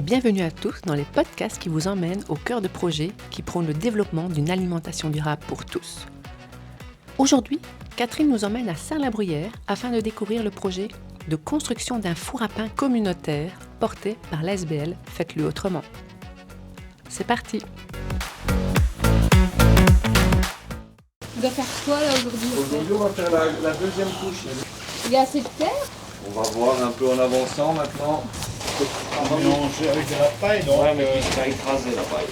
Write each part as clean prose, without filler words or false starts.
bienvenue à tous dans les podcasts qui vous emmènent au cœur de projets qui prônent le développement d'une alimentation durable pour tous. Aujourd'hui, Catherine nous emmène à Saint-La-Bruyère afin de découvrir le projet de construction d'un four à pain communautaire porté par l'ASBL Faites-le autrement. C'est parti! On doit faire quoi là aujourd'hui? Aujourd'hui, on va faire la deuxième couche. Il y a assez de terre? On va voir un peu en avançant maintenant. On va mélanger avec de la paille, donc. Ouais, mais puis ça a écrasé la paille.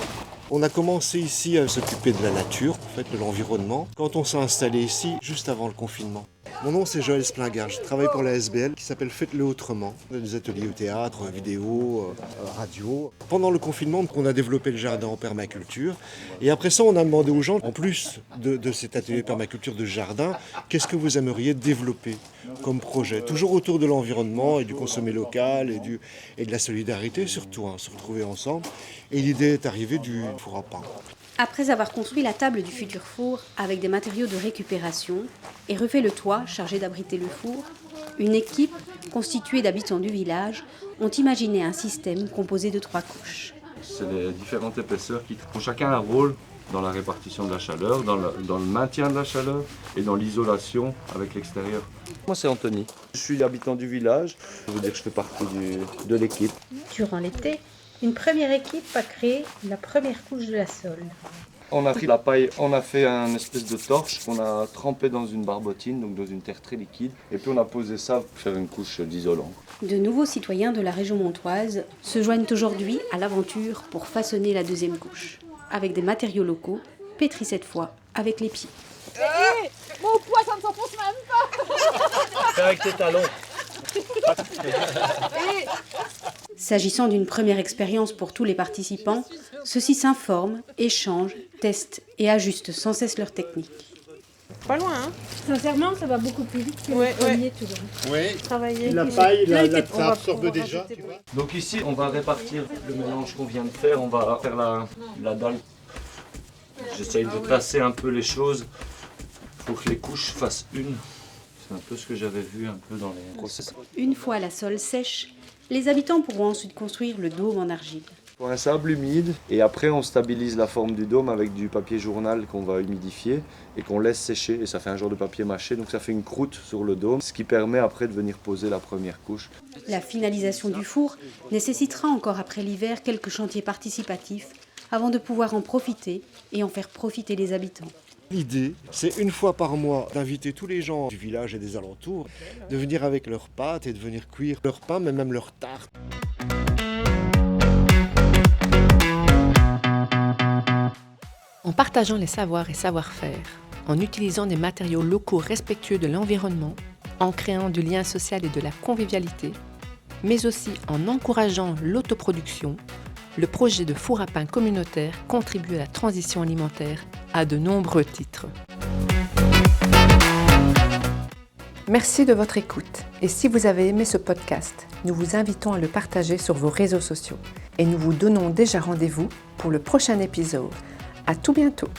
On a commencé ici à s'occuper de la nature, en fait, de l'environnement, quand on s'est installé ici, juste avant le confinement. Mon nom c'est Joël Splingard, je travaille pour la ASBL qui s'appelle Faites-le autrement. On a des ateliers au théâtre, vidéo, radio. Pendant le confinement, on a développé le jardin en permaculture. Et après ça, on a demandé aux gens, en plus de cet atelier permaculture de jardin, qu'est-ce que vous aimeriez développer comme projet? Toujours autour de l'environnement et du consommé local et de la solidarité surtout, se retrouver ensemble. Et l'idée est arrivée du four à pain. Après avoir construit la table du futur four avec des matériaux de récupération et refait le toit chargé d'abriter le four, une équipe constituée d'habitants du village ont imaginé un système composé de 3 couches. C'est les différentes épaisseurs qui ont chacun un rôle dans la répartition de la chaleur, dans le maintien de la chaleur et dans l'isolation avec l'extérieur. Moi c'est Anthony, je suis habitant du village, je veux dire que je fais partie de l'équipe. Durant l'été, une première équipe a créé la première couche de la sole. On a pris la paille, on a fait un espèce de torche qu'on a trempé dans une barbotine, donc dans une terre très liquide, et puis on a posé ça pour faire une couche d'isolant. De nouveaux citoyens de la région montoise se joignent aujourd'hui à l'aventure pour façonner la deuxième couche, avec des matériaux locaux, pétris cette fois avec les pieds. Mon poids, ça ne s'enfonce même pas. Fais avec tes talons. S'agissant d'une première expérience pour tous les participants, ceux-ci s'informent, échangent, testent et ajustent sans cesse leur technique. Pas loin, hein? Sincèrement, ça va beaucoup plus vite que le premier toujours. Oui, Travailler. la paille, ça absorbe déjà. Tu vois. Donc ici on va répartir le mélange qu'on vient de faire, on va faire la dalle. J'essaye de placer un peu les choses pour que les couches fassent une. C'est un peu ce que j'avais vu un peu dans les process. Une fois la sole sèche, les habitants pourront ensuite construire le dôme en argile. Pour un sable humide, et après on stabilise la forme du dôme avec du papier journal qu'on va humidifier et qu'on laisse sécher, et ça fait un genre de papier mâché, donc ça fait une croûte sur le dôme, ce qui permet après de venir poser la première couche. La finalisation du four nécessitera encore après l'hiver quelques chantiers participatifs avant de pouvoir en profiter et en faire profiter les habitants. L'idée, c'est une fois par mois d'inviter tous les gens du village et des alentours, de venir avec leurs pâtes et de venir cuire leur pain, mais même leur tarte. En partageant les savoirs et savoir-faire, en utilisant des matériaux locaux respectueux de l'environnement, en créant du lien social et de la convivialité, mais aussi en encourageant l'autoproduction, le projet de four à pain communautaire contribue à la transition alimentaire à de nombreux titres. Merci de votre écoute et si vous avez aimé ce podcast, nous vous invitons à le partager sur vos réseaux sociaux et nous vous donnons déjà rendez-vous pour le prochain épisode. À tout bientôt!